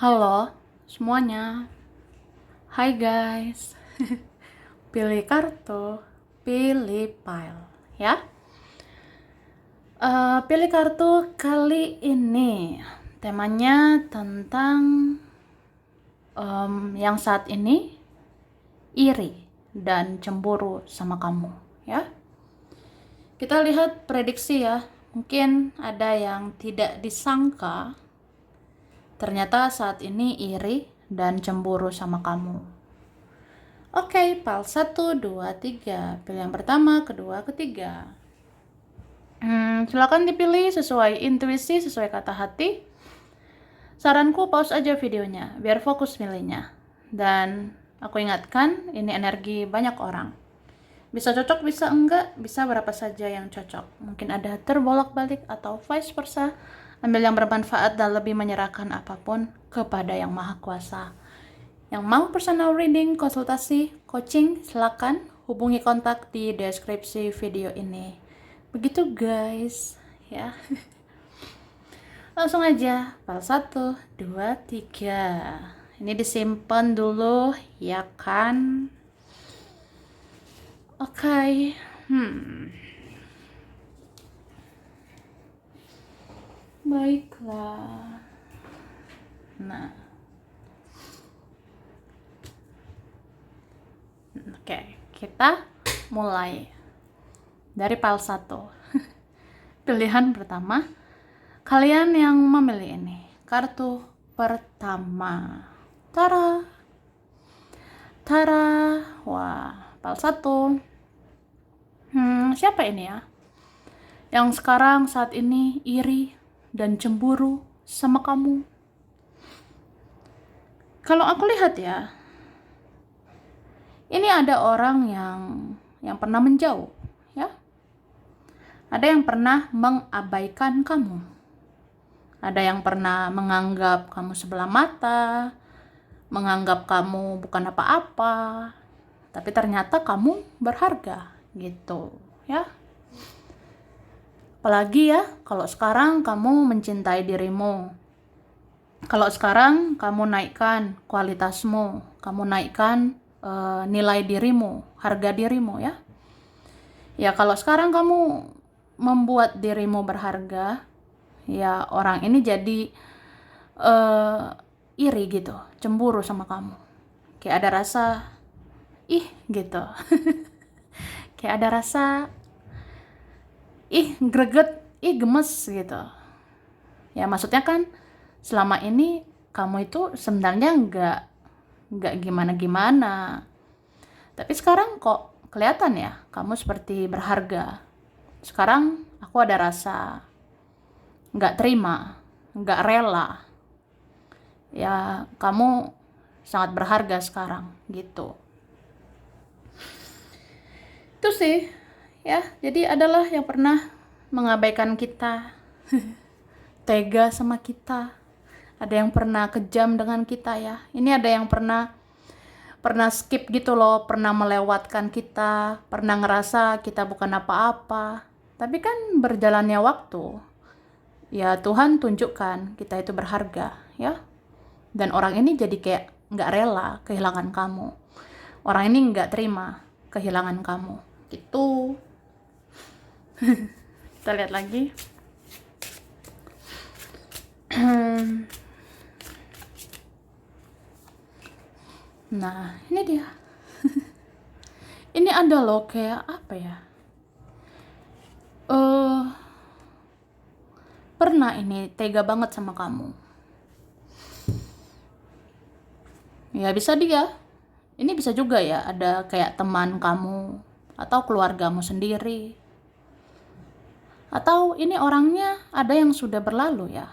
Halo semuanya, hai guys. Pilih kartu, pilih file ya. Pilih kartu kali ini temanya tentang yang saat ini iri dan cemburu sama kamu ya. Kita lihat prediksi ya. Mungkin ada yang tidak disangka, ternyata saat ini iri dan cemburu sama kamu. Oke, pal 1, 2, 3. Pilih yang pertama, kedua, ketiga. Silakan dipilih sesuai intuisi, sesuai kata hati. Saranku pause aja videonya, biar fokus milihnya. Dan aku ingatkan, ini energi banyak orang. Bisa cocok, bisa enggak, bisa berapa saja yang cocok. Mungkin ada terbolak-balik atau vice versa. Ambil yang bermanfaat dan lebih menyerahkan apapun kepada Yang Maha Kuasa. Yang mau personal reading, konsultasi, coaching, silakan hubungi kontak di deskripsi video ini. Begitu guys, ya. Langsung aja, file 1, 2, 3. Ini disimpan dulu, ya kan? Oke. Baiklah. Nah. Oke, kita mulai dari file 1. Pilihan pertama, kalian yang memilih ini, kartu pertama. Tara. Wah, file 1. Siapa ini ya? Yang sekarang saat ini iri dan cemburu sama kamu. Kalau aku lihat ya, ini ada orang yang pernah menjauh, ya. Ada yang pernah mengabaikan kamu. Ada yang pernah menganggap kamu sebelah mata, menganggap kamu bukan apa-apa. Tapi ternyata kamu berharga, gitu, ya. Apalagi ya, kalau sekarang kamu mencintai dirimu. Kalau sekarang kamu naikkan kualitasmu, kamu naikkan nilai dirimu, harga dirimu ya. Ya kalau sekarang kamu membuat dirimu berharga, ya orang ini jadi iri gitu, cemburu sama kamu. Kayak ada rasa ih gitu. Kayak ada rasa ih greget, ih gemes gitu. Ya maksudnya kan selama ini kamu itu sebenarnya nggak gimana-gimana. Tapi sekarang kok kelihatan ya kamu seperti berharga. Sekarang aku ada rasa nggak terima, nggak rela. Ya kamu sangat berharga sekarang gitu. Itu sih ya, jadi adalah yang pernah mengabaikan kita, tega sama kita. Ada yang pernah kejam dengan kita ya. Ini ada yang pernah skip gitu loh, pernah melewatkan kita, pernah ngerasa kita bukan apa-apa. Tapi kan berjalannya waktu, ya Tuhan tunjukkan kita itu berharga ya. Dan orang ini jadi kayak nggak rela kehilangan kamu. Orang ini nggak terima kehilangan kamu. Gitu. Kita lihat lagi. Nah, ini dia. Ini ada loh kayak apa ya? Pernah ini tega banget sama kamu. Ya bisa dia. Ini bisa juga ya ada kayak teman kamu atau keluargamu sendiri. Atau ini orangnya ada yang sudah berlalu ya.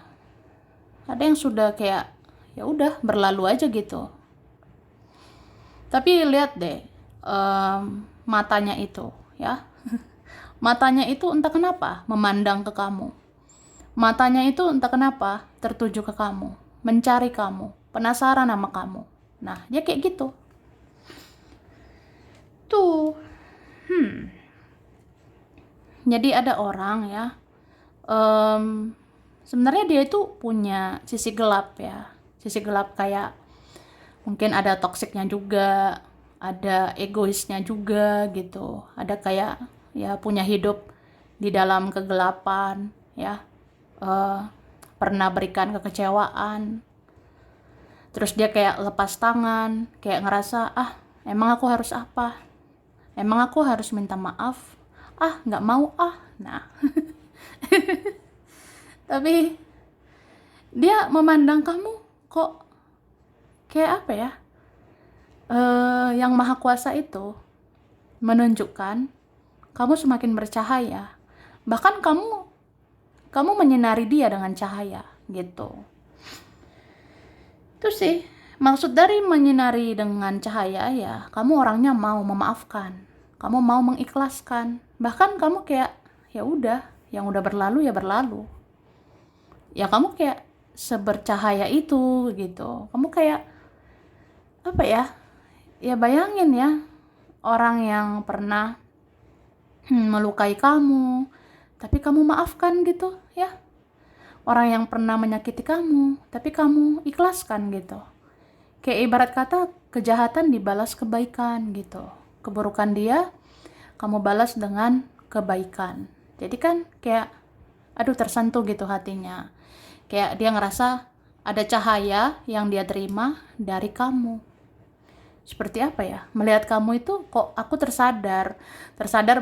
Ada yang sudah kayak ya udah berlalu aja gitu. Tapi lihat deh matanya itu ya. Matanya itu entah kenapa memandang ke kamu. Matanya itu entah kenapa tertuju ke kamu, mencari kamu, penasaran sama kamu. Nah, dia kayak gitu. Tuh. Jadi ada orang ya. Sebenarnya dia itu punya sisi gelap ya. Sisi gelap kayak mungkin ada toksiknya juga, ada egoisnya juga gitu. Ada kayak ya punya hidup di dalam kegelapan ya. Eh, pernah berikan kekecewaan. Terus dia kayak lepas tangan, kayak ngerasa, emang aku harus apa? Emang aku harus minta maaf? Nggak mau ah. Nah, tapi dia memandang kamu kok kayak apa ya? Yang maha kuasa itu menunjukkan kamu semakin bercahaya. Bahkan kamu menyinari dia dengan cahaya gitu. Itu sih maksud dari menyinari dengan cahaya ya, kamu orangnya mau memaafkan, kamu mau mengikhlaskan. Bahkan kamu kayak ya udah, yang udah berlalu ya berlalu. Ya kamu kayak sebercahaya itu gitu. Kamu kayak apa ya? Ya bayangin ya, orang yang pernah melukai kamu, tapi kamu maafkan gitu ya. Orang yang pernah menyakiti kamu, tapi kamu ikhlaskan gitu. Kayak ibarat kata kejahatan dibalas kebaikan gitu. Keburukan dia, kamu balas dengan kebaikan. Jadi kan kayak, aduh tersentuh gitu hatinya. Kayak dia ngerasa ada cahaya yang dia terima dari kamu. Seperti apa ya? Melihat kamu itu kok aku tersadar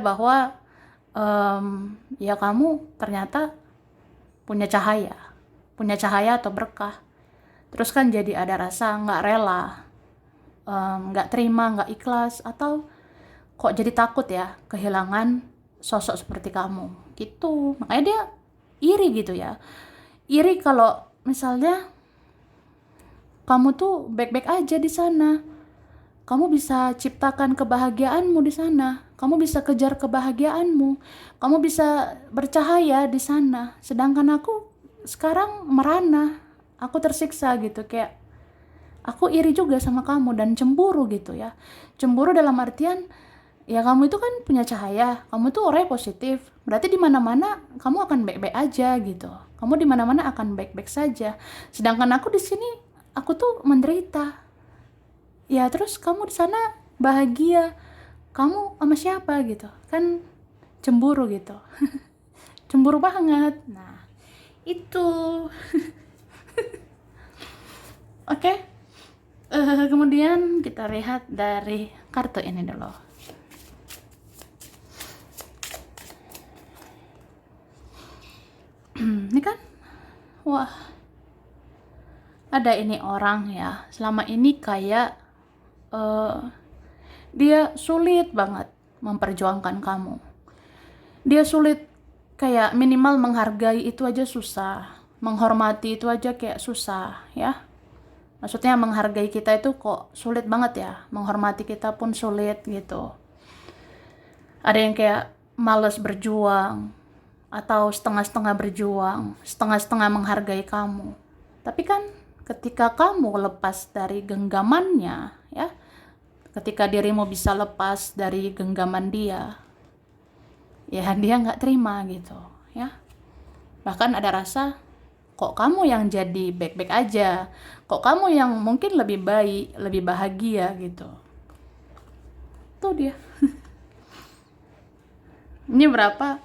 bahwa ya kamu ternyata punya cahaya atau berkah. Terus kan jadi ada rasa nggak rela, nggak terima, nggak ikhlas, atau kok jadi takut ya kehilangan sosok seperti kamu gitu. Makanya dia iri gitu ya, iri kalau misalnya kamu tuh baik-baik aja di sana, kamu bisa ciptakan kebahagiaanmu di sana, kamu bisa kejar kebahagiaanmu, kamu bisa bercahaya di sana, sedangkan aku sekarang merana, aku tersiksa gitu. Kayak aku iri juga sama kamu dan cemburu gitu ya. Cemburu dalam artian ya kamu itu kan punya cahaya, kamu tuh orangnya positif, berarti di mana-mana kamu akan baik-baik aja gitu. Kamu di mana-mana akan baik-baik saja. Sedangkan aku di sini, aku tuh menderita. Ya terus kamu di sana bahagia, kamu sama siapa gitu? Kan cemburu gitu. Cemburu banget. Nah, itu. Oke. Kemudian kita lihat dari kartu ini dulu. Ini kan, wah, ada ini orang ya, selama ini kayak dia sulit banget memperjuangkan kamu. Dia sulit, kayak minimal menghargai itu aja susah, menghormati itu aja kayak susah ya. Maksudnya menghargai kita itu kok sulit banget ya, menghormati kita pun sulit gitu. Ada yang kayak males berjuang, atau setengah-setengah berjuang, setengah-setengah menghargai kamu. Tapi kan ketika kamu lepas dari genggamannya ya, ketika dirimu bisa lepas dari genggaman dia, ya dia nggak terima gitu ya. Bahkan ada rasa, kok kamu yang jadi baik-baik aja, kok kamu yang mungkin lebih baik, lebih bahagia gitu. Tuh dia. Ini berapa,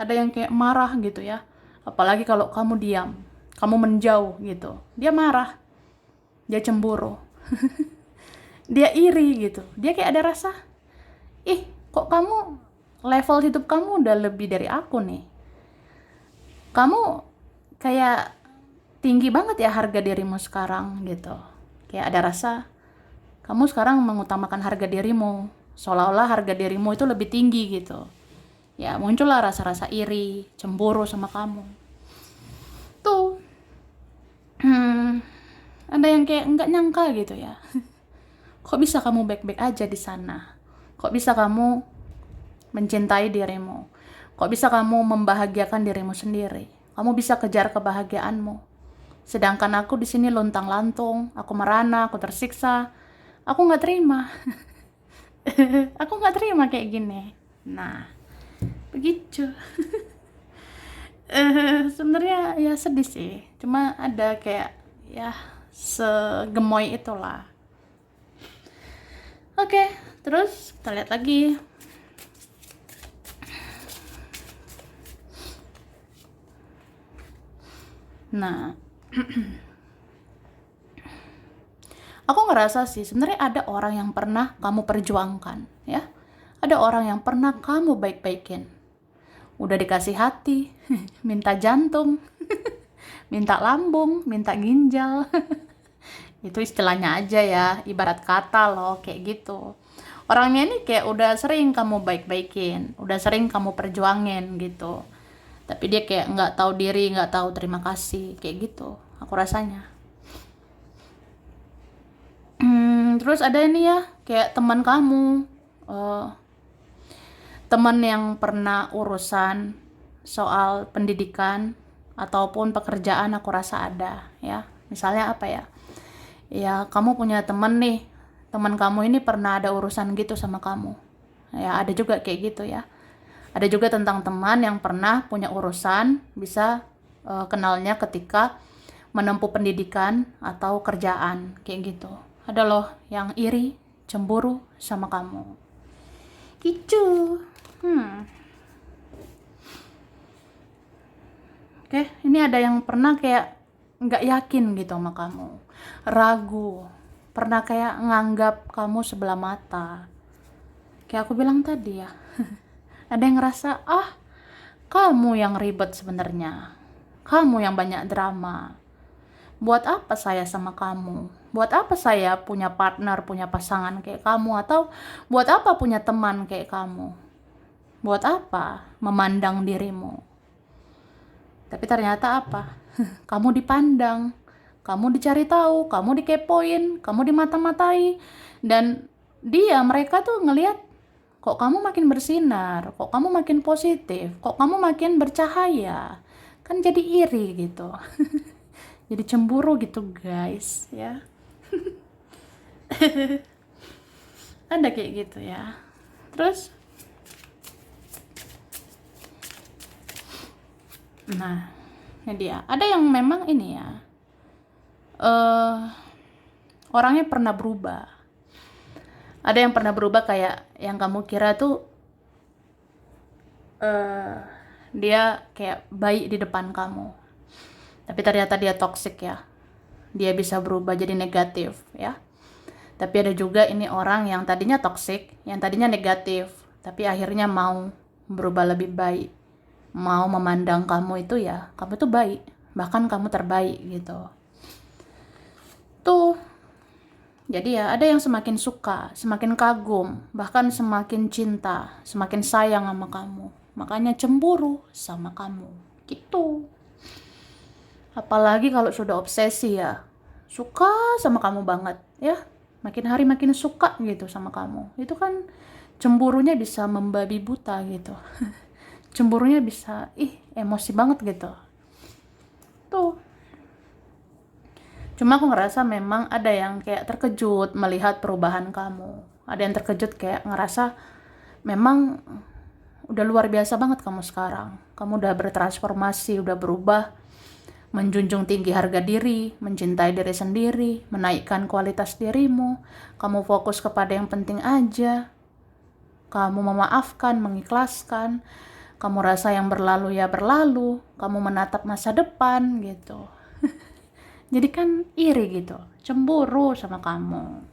ada yang kayak marah gitu ya, apalagi kalau kamu diam, kamu menjauh gitu, dia marah, dia cemburu. Dia iri gitu, dia kayak ada rasa, kok kamu level hidup kamu udah lebih dari aku nih, kamu kayak tinggi banget ya harga dirimu sekarang gitu. Kayak ada rasa kamu sekarang mengutamakan harga dirimu, seolah-olah harga dirimu itu lebih tinggi gitu. Ya muncullah rasa-rasa iri, cemburu sama kamu. Tuh, ada yang kayak nggak nyangka gitu ya. Kok bisa kamu baik-baik aja di sana? Kok bisa kamu mencintai dirimu? Kok bisa kamu membahagiakan dirimu sendiri? Kamu bisa kejar kebahagiaanmu. Sedangkan aku di sini lontang-lantung, aku merana, aku tersiksa, aku nggak terima. Aku nggak terima kayak gini. Nah, begitu. Sebenarnya ya sedih sih. Cuma ada kayak ya segemoy itulah. Oke, terus kita lihat lagi. Nah, aku ngerasa sih sebenarnya ada orang yang pernah kamu perjuangkan, ya. Ada orang yang pernah kamu baik-baikin. Udah dikasih hati, minta jantung, minta lambung, minta ginjal. Itu istilahnya aja ya, ibarat kata loh, kayak gitu. Orangnya ini kayak udah sering kamu baik-baikin, udah sering kamu perjuangin gitu. Tapi dia kayak nggak tahu diri, nggak tahu terima kasih, kayak gitu. Aku rasanya. Terus ada ini ya, kayak teman kamu, eh, teman yang pernah urusan soal pendidikan ataupun pekerjaan, aku rasa ada ya. Misalnya apa ya? Ya, kamu punya teman nih, teman kamu ini pernah ada urusan gitu sama kamu. Ya, ada juga kayak gitu ya. Ada juga tentang teman yang pernah punya urusan, bisa kenalnya ketika menempuh pendidikan atau kerjaan, kayak gitu. Ada loh yang iri, cemburu sama kamu. Gitu. Oke, ini ada yang pernah kayak nggak yakin gitu sama kamu, ragu, pernah kayak nganggap kamu sebelah mata. Kayak aku bilang tadi ya, ada yang ngerasa, kamu yang ribet sebenarnya, kamu yang banyak drama. Buat apa saya sama kamu? Buat apa saya punya partner, punya pasangan kayak kamu? Atau buat apa punya teman kayak kamu? Buat apa memandang dirimu? Tapi ternyata apa? Kamu dipandang, kamu dicari tahu, kamu dikepoin, kamu dimata-matai. Dan mereka tuh ngelihat, kok kamu makin bersinar, kok kamu makin positif, kok kamu makin bercahaya. Kan jadi iri gitu. Jadi cemburu gitu guys, ya. Ada kayak gitu ya. Terus, nah, ini dia. Ada yang memang ini ya, orangnya pernah berubah. Ada yang pernah berubah kayak yang kamu kira tuh dia kayak baik di depan kamu. Tapi ternyata dia toksik ya. Dia bisa berubah jadi negatif ya. Tapi ada juga ini orang yang tadinya toksik, yang tadinya negatif, tapi akhirnya mau berubah lebih baik. Mau memandang kamu itu ya, kamu tuh baik. Bahkan kamu terbaik gitu. Tuh. Jadi ya ada yang semakin suka, semakin kagum, bahkan semakin cinta, semakin sayang sama kamu. Makanya cemburu sama kamu. Gitu. Apalagi kalau sudah obsesi ya. Suka sama kamu banget ya. Makin hari makin suka gitu sama kamu. Itu kan cemburunya bisa membabi buta gitu. Cemburunya bisa, emosi banget gitu. Tuh. Cuma aku ngerasa memang ada yang kayak terkejut melihat perubahan kamu. Ada yang terkejut kayak ngerasa memang udah luar biasa banget kamu sekarang. Kamu udah bertransformasi, udah berubah, menjunjung tinggi harga diri, mencintai diri sendiri, menaikkan kualitas dirimu. Kamu fokus kepada yang penting aja. Kamu memaafkan, mengikhlaskan. Kamu rasa yang berlalu ya berlalu. Kamu menatap masa depan gitu. Jadi kan iri gitu, cemburu sama kamu.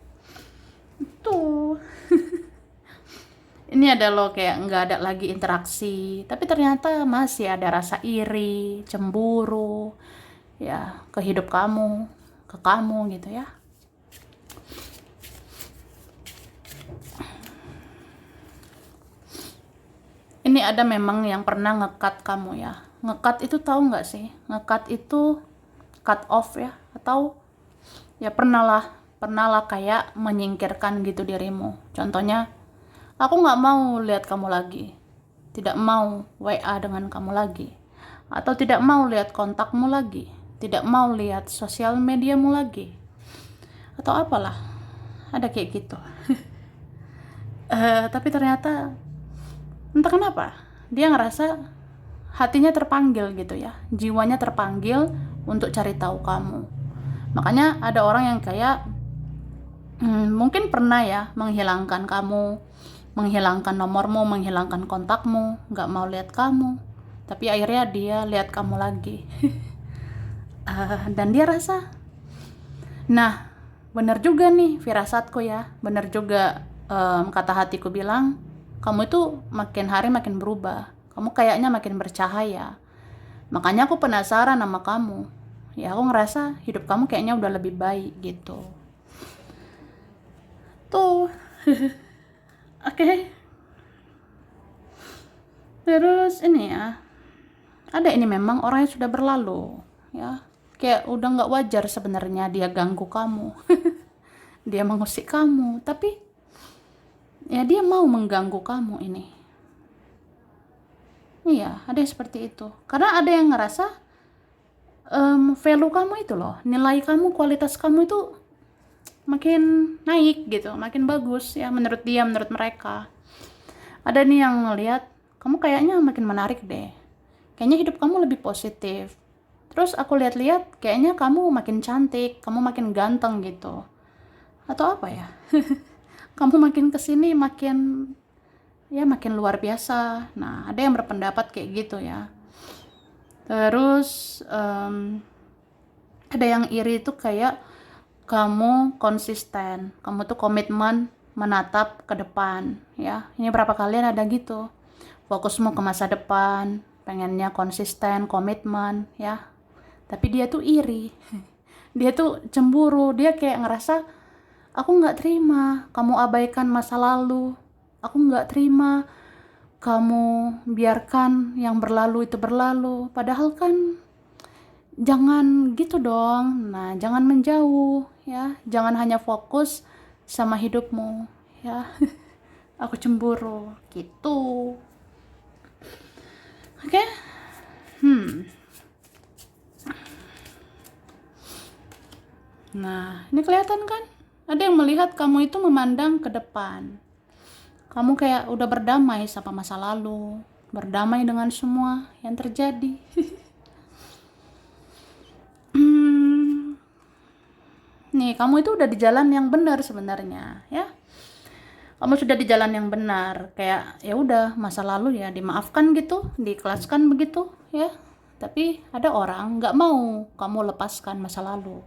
Itu. Ini ada loh kayak nggak ada lagi interaksi, tapi ternyata masih ada rasa iri, cemburu, ya ke hidup kamu, ke kamu gitu ya. Ini ada memang yang pernah ngekat kamu ya. Ngekat itu tahu nggak sih? Ngekat itu cut off ya, atau ya pernah lah kayak menyingkirkan gitu dirimu. Contohnya, aku nggak mau lihat kamu lagi, tidak mau WA dengan kamu lagi, atau tidak mau lihat kontakmu lagi, tidak mau lihat sosial mediamu lagi, atau apalah, ada kayak gitu. Tapi ternyata entah kenapa dia ngerasa hatinya terpanggil gitu ya, jiwanya terpanggil untuk cari tahu kamu, Makanya ada orang yang kayak mungkin pernah ya menghilangkan kamu, menghilangkan nomormu, menghilangkan kontakmu, nggak mau lihat kamu, tapi akhirnya dia lihat kamu lagi. Dan dia rasa, nah bener juga nih firasatku ya, bener juga kata hatiku bilang, kamu itu makin hari makin berubah, kamu kayaknya makin bercahaya. Makanya aku penasaran sama kamu. Ya aku ngerasa hidup kamu kayaknya udah lebih baik gitu. Tuh. Oke. Terus ini ya, ada ini memang orang yang sudah berlalu, ya. Kayak udah nggak wajar sebenarnya dia ganggu kamu, dia mengusik kamu, tapi ya dia mau mengganggu kamu ini. Iya, ada yang seperti itu. Karena ada yang ngerasa value kamu itu loh, nilai kamu, kualitas kamu itu makin naik gitu, makin bagus ya menurut dia, menurut mereka. Ada nih yang ngelihat kamu kayaknya makin menarik deh. Kayaknya hidup kamu lebih positif. Terus aku lihat-lihat kayaknya kamu makin cantik, kamu makin ganteng gitu. Atau apa ya? Kamu makin kesini makin ya makin luar biasa. Nah, ada yang berpendapat kayak gitu ya. Terus ada yang iri itu kayak kamu konsisten, kamu tuh komitmen menatap ke depan ya. Ini berapa kalian ada gitu. Fokusmu ke masa depan, pengennya konsisten, komitmen ya. Tapi dia tuh iri. Dia tuh cemburu, dia kayak ngerasa aku nggak terima kamu abaikan masa lalu, aku nggak terima kamu biarkan yang berlalu itu berlalu, padahal kan jangan gitu dong. Nah, jangan menjauh ya, jangan hanya fokus sama hidupmu ya. Aku cemburu gitu. Oke. Okay? Nah, ini kelihatan kan? Ada yang melihat kamu itu memandang ke depan. Kamu kayak udah berdamai sama masa lalu, berdamai dengan semua yang terjadi. Nih, kamu itu udah di jalan yang benar sebenarnya, ya. Kamu sudah di jalan yang benar. Kayak ya udah, masa lalu ya dimaafkan gitu, diikhlaskan begitu, ya. Tapi ada orang nggak mau kamu lepaskan masa lalu.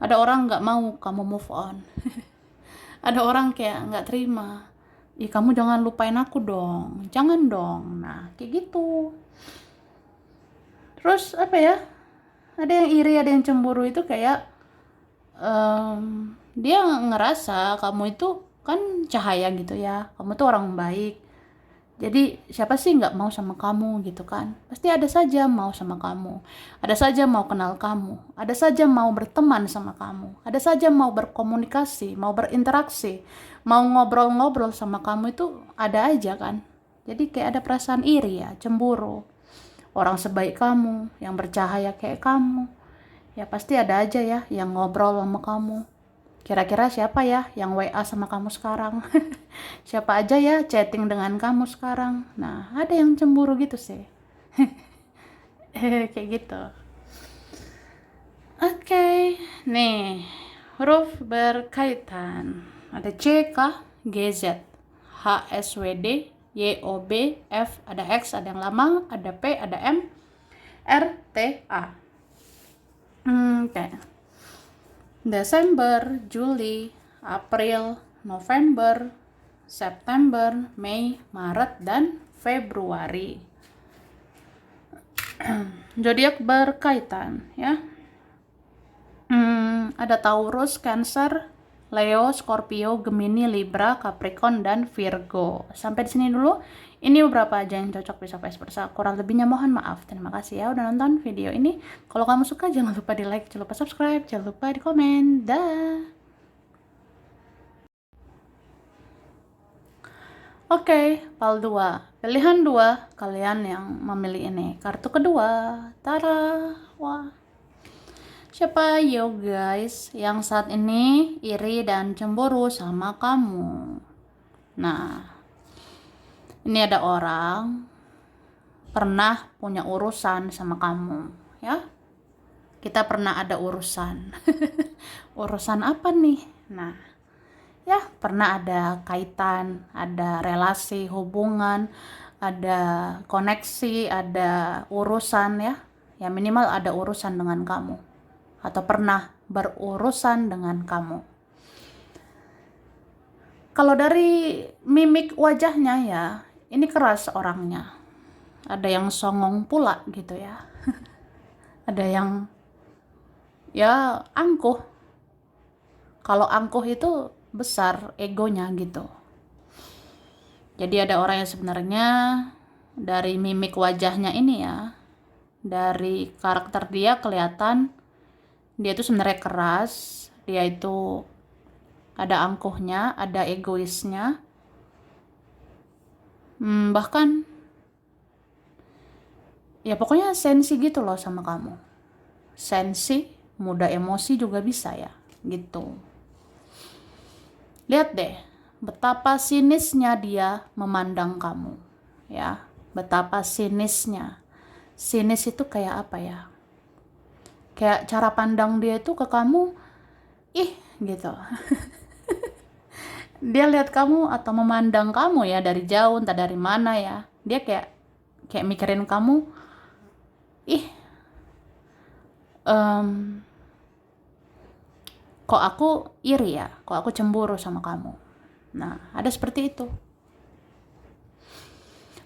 Ada orang nggak mau kamu move on. Ada orang kayak nggak terima. Ih, kamu jangan lupain aku dong. Jangan dong. Nah, kayak gitu. Terus apa ya? Ada yang iri, ada yang cemburu itu kayak dia ngerasa kamu itu kan cahaya gitu ya. Kamu tuh orang baik. Jadi siapa sih nggak mau sama kamu gitu kan? Pasti ada saja mau sama kamu. Ada saja mau kenal kamu. Ada saja mau berteman sama kamu. Ada saja mau berkomunikasi, mau berinteraksi, mau ngobrol-ngobrol sama kamu itu ada aja kan. Jadi kayak ada perasaan iri ya, cemburu. Orang sebaik kamu, yang bercahaya kayak kamu. Ya pasti ada aja ya yang ngobrol sama kamu. Kira-kira siapa ya yang WA sama kamu sekarang? Siapa aja ya chatting dengan kamu sekarang? Nah, ada yang cemburu gitu sih. Kayak gitu. Oke, nih huruf berkaitan. Ada C, K, G, Z, H, S, W, D, Y, O, B, F, ada X, ada yang lama, ada P, ada M, R, T, A. Oke. Desember, Juli, April, November, September, Mei, Maret, dan Februari. Zodiak berkaitan ya. Ada Taurus, Cancer, Leo, Scorpio, Gemini, Libra, Capricorn, dan Virgo. Sampai di sini dulu. Ini beberapa aja yang cocok bisa vice versa. Kurang lebihnya mohon maaf. Terima kasih ya udah nonton video ini. Kalau kamu suka jangan lupa di like, jangan lupa subscribe, jangan lupa di komen. Dah. Oke, PAL 2. Pilihan 2 kalian yang memilih ini. Kartu kedua. Tara. Wah. Siapa yo guys yang saat ini iri dan cemburu sama kamu? Nah, ini ada orang pernah punya urusan sama kamu, ya. kita pernah ada urusan. Urusan apa nih? Nah, ya pernah ada kaitan, ada relasi, hubungan, ada koneksi, ada urusan ya. Ya minimal ada urusan dengan kamu. Atau pernah berurusan dengan kamu. Kalau dari mimik wajahnya ya, ini keras orangnya. Ada yang songong pula gitu ya. Ada yang ya angkuh. Kalau angkuh itu besar egonya gitu. Jadi ada orang yang sebenarnya dari mimik wajahnya ini ya, dari karakter dia kelihatan dia itu sebenarnya keras, dia itu ada angkuhnya, ada egoisnya. Bahkan ya pokoknya sensi gitu loh sama kamu. Sensi, mudah emosi juga bisa ya, gitu. Lihat deh, betapa sinisnya dia memandang kamu, ya. Betapa sinisnya. Sinis itu kayak apa ya? Kayak cara pandang dia itu ke kamu, ih, gitu. Dia lihat kamu atau memandang kamu ya dari jauh, entah dari mana ya. Dia kayak mikirin kamu, ih, kok aku iri ya, kok aku cemburu sama kamu. Nah, ada seperti itu.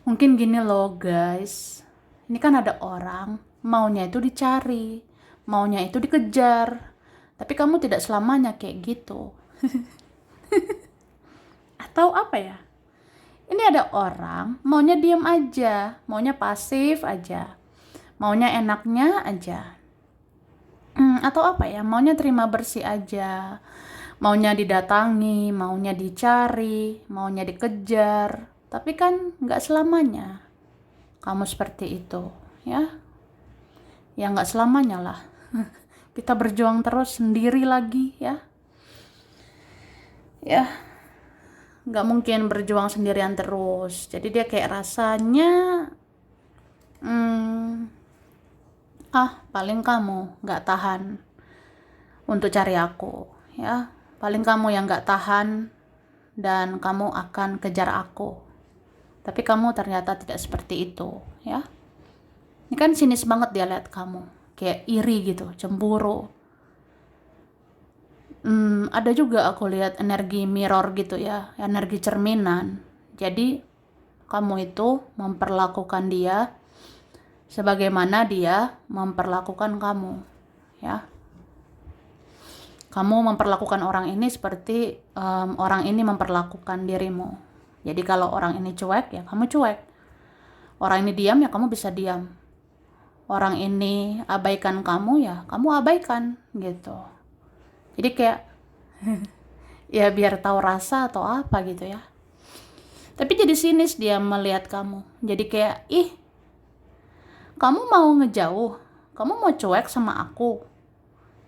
Mungkin gini loh guys, ini kan ada orang maunya itu dicari, maunya itu dikejar, tapi kamu tidak selamanya kayak gitu. Atau apa ya? Ini ada orang maunya diam aja, maunya pasif aja, maunya enaknya aja. Atau apa ya, maunya terima bersih aja, maunya didatangi, maunya dicari, maunya dikejar. Tapi kan nggak selamanya kamu seperti itu, ya. Ya nggak selamanya lah. Kita berjuang terus sendiri lagi, ya. Ya, nggak mungkin berjuang sendirian terus. Jadi dia kayak rasanya, paling kamu nggak tahan untuk cari aku, ya. Paling kamu yang nggak tahan dan kamu akan kejar aku. Tapi kamu ternyata tidak seperti itu, ya. Ini kan sinis banget dia lihat kamu, kayak iri gitu, cemburu. Ada juga aku lihat energi mirror gitu ya, energi cerminan. Jadi kamu itu memperlakukan dia sebagaimana dia memperlakukan kamu, ya. Kamu memperlakukan orang ini seperti orang ini memperlakukan dirimu. Jadi kalau orang ini cuek, ya kamu cuek. Orang ini diam, ya kamu bisa diam. Orang ini abaikan kamu, ya kamu abaikan, gitu. Jadi kayak, ya biar tahu rasa atau apa gitu ya. Tapi jadi sinis dia melihat kamu. Jadi kayak, ih, kamu mau ngejauh, kamu mau cuek sama aku.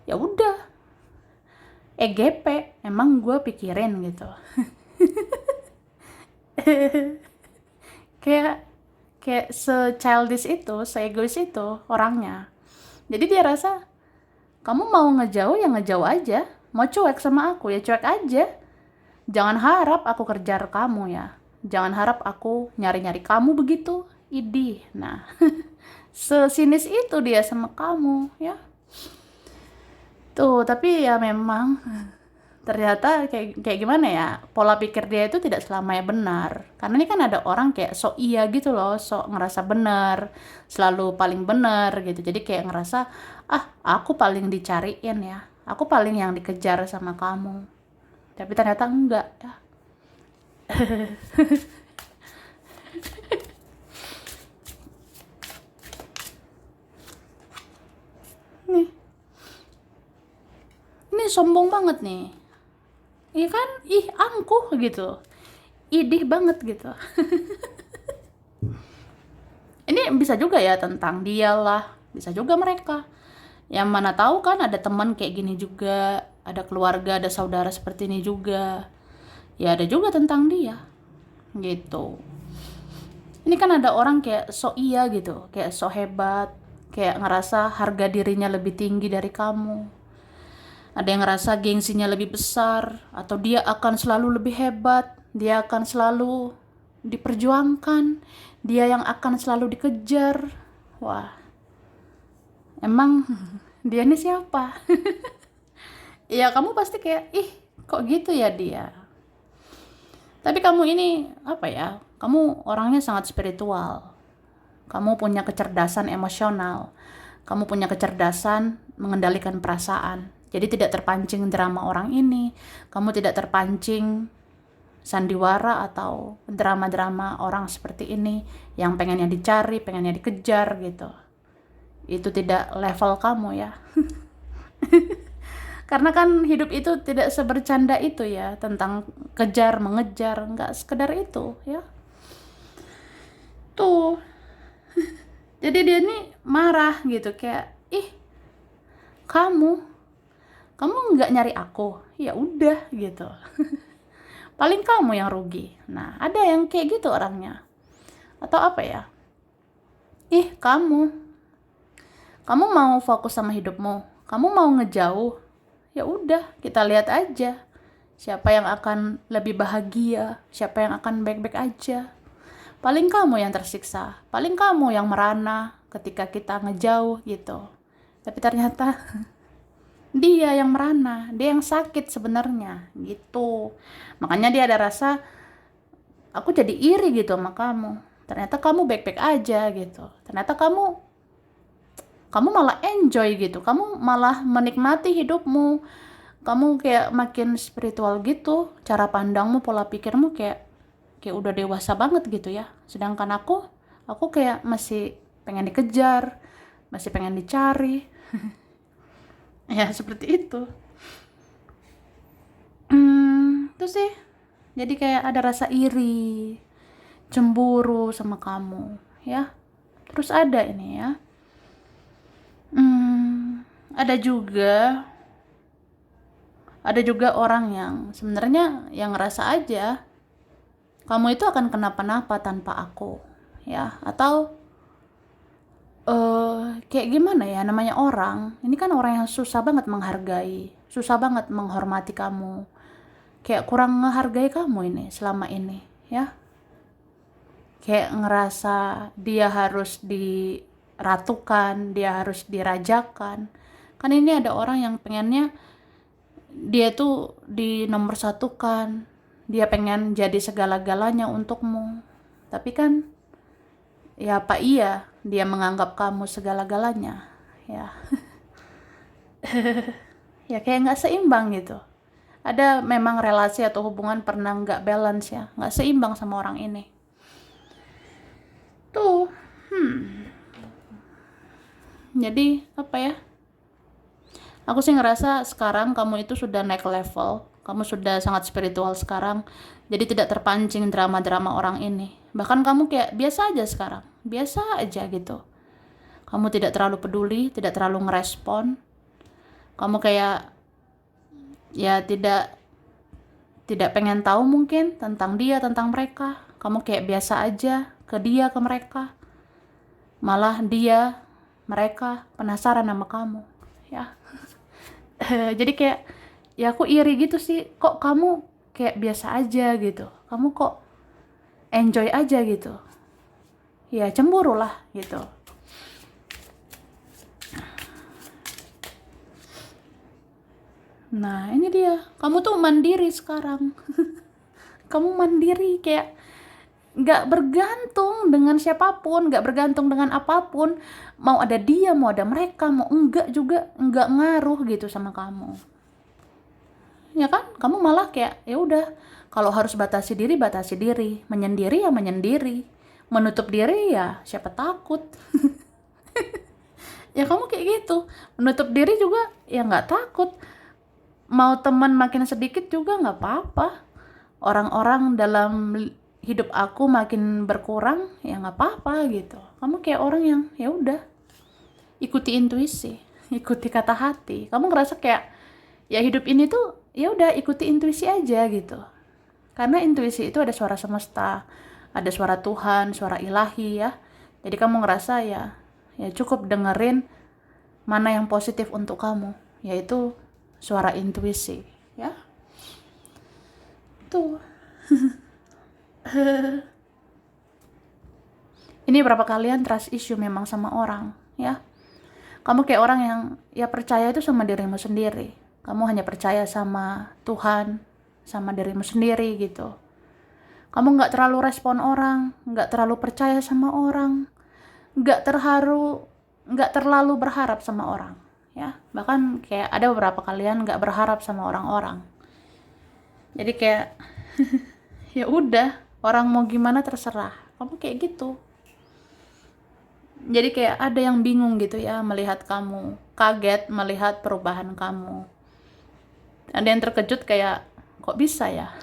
Ya udah. EGP, emang gue pikirin gitu. kayak se-childish itu, se-egois itu orangnya. Jadi dia rasa kamu mau ngejauh ya ngejauh aja, mau cuek sama aku ya cuek aja. Jangan harap aku kejar kamu ya, jangan harap aku nyari-nyari kamu begitu. Idih. Nah, sesinis itu dia sama kamu ya. Tuh, tapi ya memang ternyata kayak gimana ya, pola pikir dia itu tidak selamanya benar. Karena ini kan ada orang kayak sok iya gitu loh, sok ngerasa benar, selalu paling benar gitu. Jadi kayak ngerasa, aku paling dicariin ya, aku paling yang dikejar sama kamu. Tapi ternyata enggak ya. Nih, ini sombong banget nih. Iya kan, angkuh gitu, idih banget gitu. Ini bisa juga ya tentang dia lah, bisa juga mereka. Yang mana tahu kan ada teman kayak gini juga, ada keluarga, ada saudara seperti ini juga. Ya ada juga tentang dia, gitu. Ini kan ada orang kayak sok iya gitu, kayak sok hebat, kayak ngerasa harga dirinya lebih tinggi dari kamu. Ada yang ngerasa gengsinya lebih besar, atau dia akan selalu lebih hebat, dia akan selalu diperjuangkan, dia yang akan selalu dikejar. Wah, emang dia ini siapa? Ya kamu pasti kayak, ih kok gitu ya dia. Tapi kamu ini apa ya, kamu orangnya sangat spiritual. Kamu punya kecerdasan emosional. Kamu punya kecerdasan mengendalikan perasaan. Jadi tidak terpancing drama orang ini. Kamu tidak terpancing sandiwara atau drama-drama orang seperti ini yang pengennya dicari, pengennya dikejar gitu. Itu tidak level kamu ya. Karena kan hidup itu tidak sebercanda itu ya, tentang kejar, mengejar, nggak sekedar itu ya. Tuh. Jadi dia nih marah gitu, kayak, ih kamu nggak nyari aku, ya udah gitu. Paling kamu yang rugi. Nah, ada yang kayak gitu orangnya. Atau apa ya? Ih, kamu mau fokus sama hidupmu, kamu mau ngejauh, ya udah kita lihat aja siapa yang akan lebih bahagia, siapa yang akan baik-baik aja. Paling kamu yang tersiksa, paling kamu yang merana ketika kita ngejauh gitu. Tapi ternyata dia yang merana, dia yang sakit sebenarnya gitu. Makanya dia ada rasa, aku jadi iri gitu sama kamu. Ternyata kamu baik-baik aja gitu. Ternyata kamu malah enjoy gitu. Kamu malah menikmati hidupmu. Kamu kayak makin spiritual gitu. Cara pandangmu, pola pikirmu kayak udah dewasa banget gitu ya. Sedangkan aku kayak masih pengen dikejar, masih pengen dicari. Ya seperti itu. Itu sih. Jadi kayak ada rasa iri, cemburu sama kamu ya. Terus ada ini ya. Ada juga orang yang sebenarnya yang ngerasa aja kamu itu akan kenapa-napa tanpa aku ya. Atau kayak gimana ya, namanya orang ini kan orang yang susah banget menghargai, susah banget menghormati kamu, kayak kurang menghargai kamu ini selama ini ya. Kayak ngerasa dia harus diratukan, dia harus dirajakan. Kan ini ada orang yang pengennya dia tuh dinomorsatukan, dia pengen jadi segala-galanya untukmu. Tapi kan ya apa iya dia menganggap kamu segala-galanya ya. Ya kayak nggak seimbang gitu. Ada memang relasi atau hubungan pernah nggak balance ya, nggak seimbang sama orang ini tuh. Jadi apa ya, aku sih ngerasa sekarang kamu itu sudah naik level, kamu sudah sangat spiritual sekarang. Jadi tidak terpancing drama-drama orang ini. Bahkan kamu kayak biasa aja sekarang, biasa aja gitu. Kamu tidak terlalu peduli, tidak terlalu ngerespon. Kamu kayak ya tidak pengen tahu mungkin tentang dia, tentang mereka. Kamu kayak biasa aja ke dia, ke mereka. Malah dia, mereka penasaran sama kamu ya. Jadi kayak ya aku iri gitu sih, kok kamu kayak biasa aja gitu, kamu kok enjoy aja gitu ya. Cemburu lah gitu. Nah ini dia, kamu tuh mandiri sekarang. Kamu mandiri, kayak nggak bergantung dengan siapapun, nggak bergantung dengan apapun. Mau ada dia, mau ada mereka, mau enggak juga nggak ngaruh gitu sama kamu. Ya kan, kamu malah kayak ya udah, kalau harus batasi diri, menyendiri ya menyendiri, menutup diri ya siapa takut. Ya kamu kayak gitu, menutup diri juga ya nggak takut. Mau teman makin sedikit juga nggak apa-apa. Orang-orang dalam hidup aku makin berkurang ya nggak apa-apa gitu. Kamu kayak orang yang ya udah, ikuti intuisi, ikuti kata hati. Kamu ngerasa kayak ya hidup ini tuh ya udah, ikuti intuisi aja gitu. Karena intuisi itu ada suara semesta, ada suara Tuhan, suara ilahi ya. Jadi kamu ngerasa ya ya cukup dengerin mana yang positif untuk kamu, yaitu suara intuisi, ya. Tuh. Ini berapa kalian trust issue memang sama orang, ya. Kamu kayak orang yang ya percaya itu sama dirimu sendiri. Kamu hanya percaya sama Tuhan, sama dirimu sendiri gitu. Kamu nggak terlalu respon orang, nggak terlalu percaya sama orang, nggak terlalu berharap sama orang, ya. Bahkan kayak ada beberapa kalian nggak berharap sama orang-orang. Jadi kayak ya udah, orang mau gimana terserah. Kamu kayak gitu. Jadi kayak ada yang bingung gitu ya melihat kamu, kaget melihat perubahan kamu. Ada yang terkejut kayak kok bisa ya?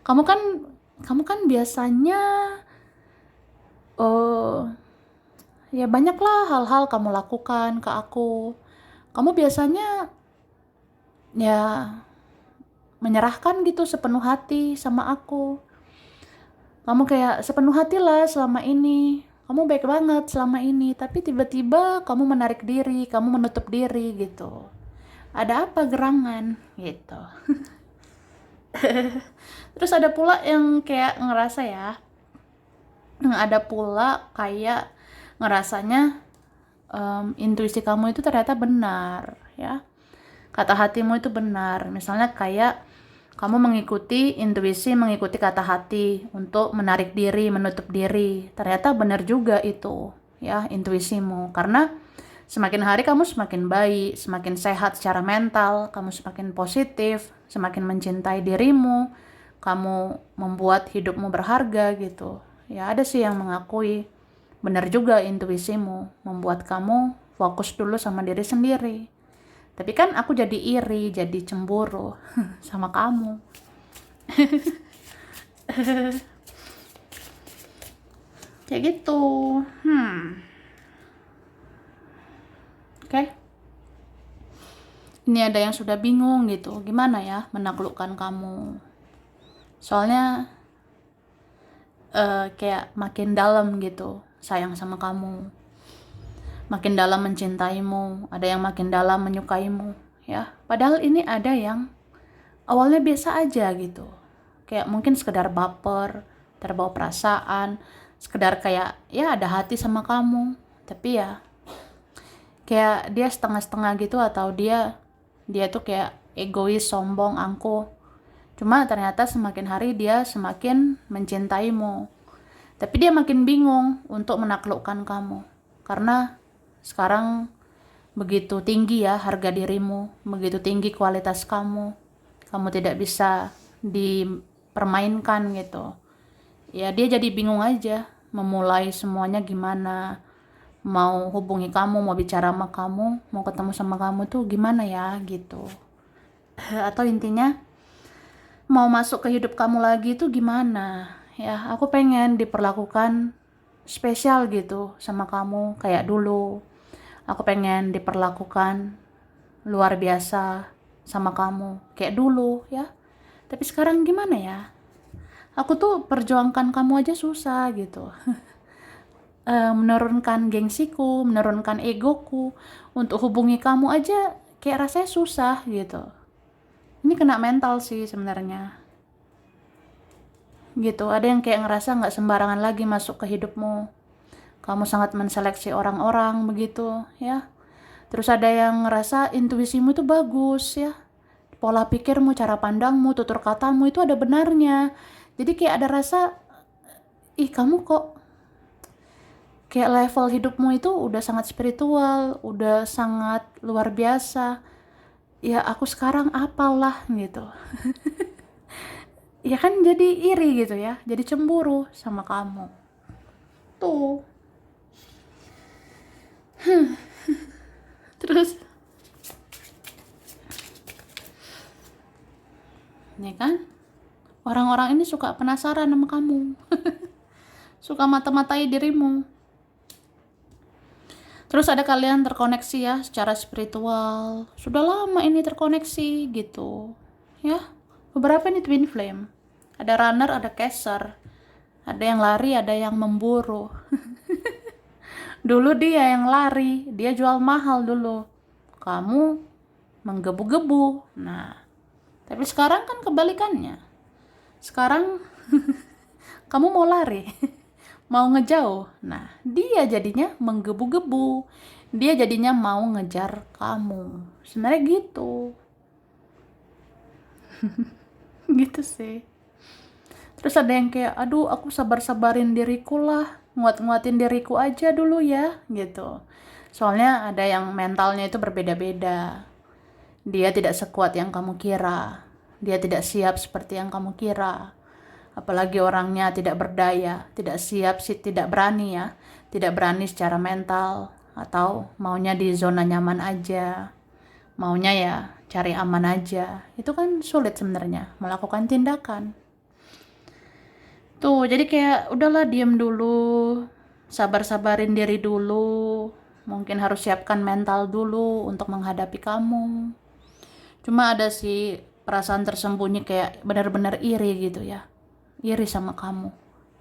Kamu kan biasanya ya banyaklah hal-hal kamu lakukan ke aku. Kamu biasanya ya menyerahkan gitu sepenuh hati sama aku. Kamu kayak sepenuh hati lah selama ini. Kamu baik banget selama ini, tapi tiba-tiba kamu menarik diri, kamu menutup diri gitu. Ada apa gerangan gitu. Terus ada pula yang kayak ngerasa ya, ada pula kayak ngerasanya intuisi kamu itu ternyata benar, ya. Kata hatimu itu benar. Misalnya kayak kamu mengikuti intuisi, mengikuti kata hati untuk menarik diri, menutup diri. Ternyata benar juga itu, ya, intuisimu. Karena semakin hari kamu semakin baik, semakin sehat secara mental, kamu semakin positif, semakin mencintai dirimu, kamu membuat hidupmu berharga gitu. Ya, ada sih yang mengakui benar juga intuisimu membuat kamu fokus dulu sama diri sendiri. Tapi kan aku jadi iri, jadi cemburu sama kamu. Kayak gitu. Oke. Ini ada yang sudah bingung gitu. Gimana ya menaklukkan kamu? Soalnya kayak makin dalam gitu sayang sama kamu. Makin dalam mencintaimu, ada yang makin dalam menyukaimu, ya. Padahal ini ada yang awalnya biasa aja gitu. Kayak mungkin sekedar baper, terbawa perasaan, sekedar kayak ya ada hati sama kamu, tapi ya kayak dia setengah-setengah gitu, atau dia tuh kayak egois, sombong, angkuh. Cuma ternyata semakin hari dia semakin mencintaimu. Tapi dia makin bingung untuk menaklukkan kamu. Karena sekarang begitu tinggi ya harga dirimu, begitu tinggi kualitas kamu. Kamu tidak bisa dipermainkan gitu. Ya dia jadi bingung aja memulai semuanya gimana. Mau hubungi kamu, mau bicara sama kamu, mau ketemu sama kamu tuh gimana ya gitu. Atau intinya mau masuk ke hidup kamu lagi tuh gimana. Ya aku pengen diperlakukan spesial gitu sama kamu kayak dulu. Aku pengen diperlakukan luar biasa sama kamu kayak dulu, ya. Tapi sekarang gimana ya? Aku tuh perjuangkan kamu aja susah gitu. Menurunkan gengsiku, menurunkan egoku untuk hubungi kamu aja kayak rasanya susah gitu. Ini kena mental sih sebenarnya. Gitu, ada yang kayak ngerasa nggak sembarangan lagi masuk ke hidupmu. Kamu sangat menseleksi orang-orang begitu, ya. Terus ada yang ngerasa intuisimu itu bagus, ya. Pola pikirmu, cara pandangmu, tutur katamu itu ada benarnya. Jadi kayak ada rasa, ih kamu kok kayak level hidupmu itu udah sangat spiritual, udah sangat luar biasa. Ya aku sekarang apalah gitu. Ya kan jadi iri gitu ya, jadi cemburu sama kamu. Tuh. Terus nih kan, orang-orang ini suka penasaran sama kamu. Suka mata-matai dirimu. Terus ada kalian terkoneksi ya secara spiritual. Sudah lama ini terkoneksi gitu. Ya, beberapa ini twin flame. Ada runner, ada caster. Ada yang lari, ada yang memburu. Dulu dia yang lari, dia jual mahal dulu. Kamu menggebu-gebu. Nah, tapi sekarang kan kebalikannya. Sekarang kamu mau lari, mau ngejauh. Nah, dia jadinya menggebu-gebu. Dia jadinya mau ngejar kamu. Sebenarnya gitu. Gitu sih. Terus ada yang kayak, aduh aku sabar-sabarin diriku lah, nguat-nguatin diriku aja dulu ya, gitu. Soalnya ada yang mentalnya itu berbeda-beda. Dia tidak sekuat yang kamu kira. Dia tidak siap seperti yang kamu kira. Apalagi orangnya tidak berdaya, tidak siap, tidak berani ya. Tidak berani secara mental, atau maunya di zona nyaman aja. Maunya ya cari aman aja. Itu kan sulit sebenarnya melakukan tindakan. Tuh, jadi kayak udahlah diem dulu, sabar-sabarin diri dulu, mungkin harus siapkan mental dulu untuk menghadapi kamu. Cuma ada sih perasaan tersembunyi kayak benar-benar iri gitu ya, iri sama kamu.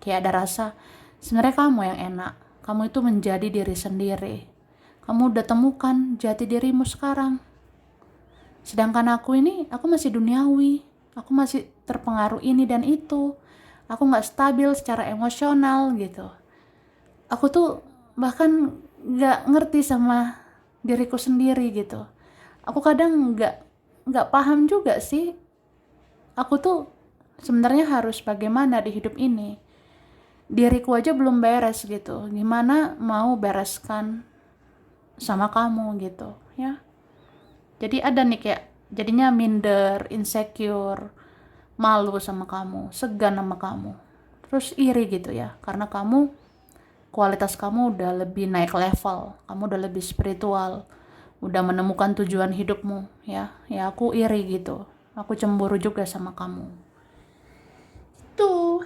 Kayak ada rasa, sebenarnya kamu yang enak, kamu itu menjadi diri sendiri. Kamu udah temukan jati dirimu sekarang. Sedangkan aku ini, aku masih duniawi, aku masih terpengaruh ini dan itu. Aku nggak stabil secara emosional gitu. Aku tuh bahkan nggak ngerti sama diriku sendiri gitu. Aku kadang nggak paham juga sih. Aku tuh sebenarnya harus bagaimana di hidup ini. Diriku aja belum beres gitu. Gimana mau bereskan sama kamu gitu ya. Jadi ada nih kayak jadinya minder, insecure, malu sama kamu, segan sama kamu. Terus iri gitu ya, karena kamu kualitas kamu udah lebih naik level, kamu udah lebih spiritual, udah menemukan tujuan hidupmu ya. Ya aku iri gitu. Aku cemburu juga sama kamu. Tuh.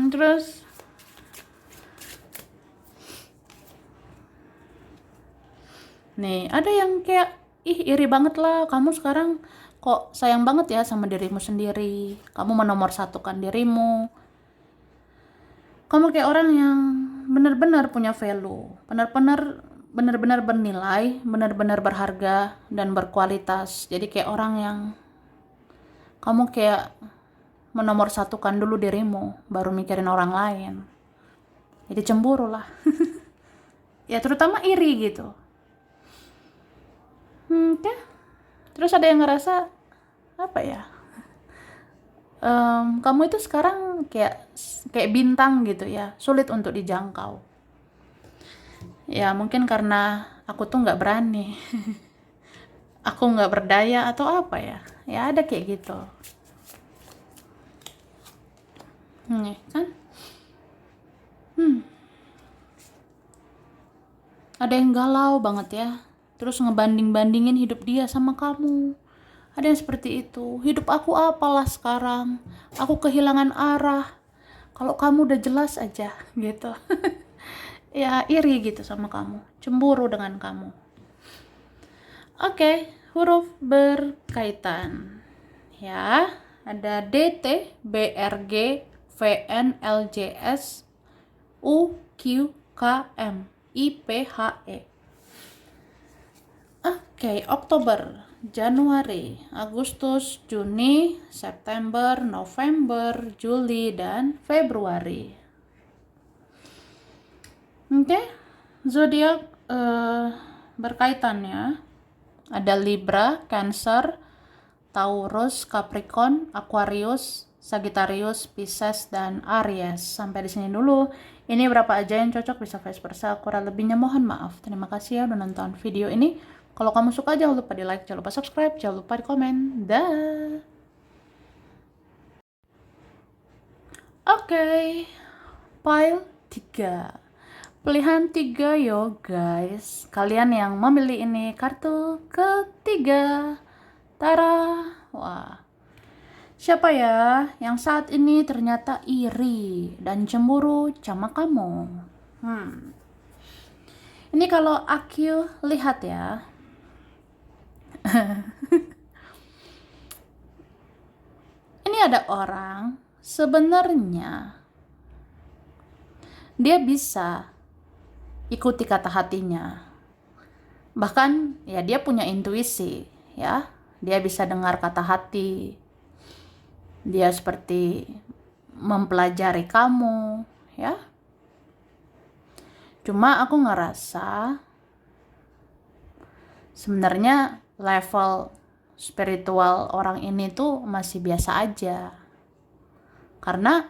Terus nih, ada yang kayak, ih iri banget lah, kamu sekarang kok sayang banget ya sama dirimu sendiri. Kamu menomorsatukan dirimu. Kamu kayak orang yang benar-benar punya value, benar-benar bernilai, benar-benar berharga dan berkualitas. Jadi kayak orang yang kamu kayak menomorsatukan dulu dirimu, baru mikirin orang lain. Jadi cemburu lah. Ya terutama iri gitu. Oke. Terus ada yang ngerasa apa ya? Kamu itu sekarang kayak bintang gitu ya, sulit untuk dijangkau. Ya mungkin karena aku tuh nggak berani, aku nggak berdaya atau apa ya. Ya ada kayak gitu. Nih kan, ada yang galau banget ya. Terus ngebanding-bandingin hidup dia sama kamu. Ada yang seperti itu. Hidup aku apalah sekarang. Aku kehilangan arah. Kalau kamu udah jelas aja gitu. Ya iri gitu sama kamu. Cemburu dengan kamu. Oke, huruf berkaitan. Ya, ada DT, BRG, VNLJS, UQKM, IPHE. Oke, Oktober, Januari, Agustus, Juni, September, November, Juli, dan Februari. Oke, zodiak berkaitannya ada Libra, Cancer, Taurus, Capricorn, Aquarius, Sagittarius, Pisces, dan Aries. Sampai di sini dulu. Ini berapa aja yang cocok, bisa vice versa. Kurang lebihnya mohon maaf. Terima kasih ya udah nonton video ini. Kalau kamu suka jangan lupa di like, jangan lupa subscribe, jangan lupa di komen. Dah. Oke. Pile 3. Pilihan 3 yo guys. Kalian yang memilih ini kartu ketiga. Tara. Wah. Siapa ya yang saat ini ternyata iri dan cemburu sama kamu? Ini kalau aku lihat ya. Ini ada orang sebenarnya dia bisa ikuti kata hatinya. Bahkan ya dia punya intuisi, ya. Dia bisa dengar kata hati. Dia seperti mempelajari kamu, ya. Cuma aku ngerasa sebenarnya level spiritual orang ini tuh masih biasa aja. Karena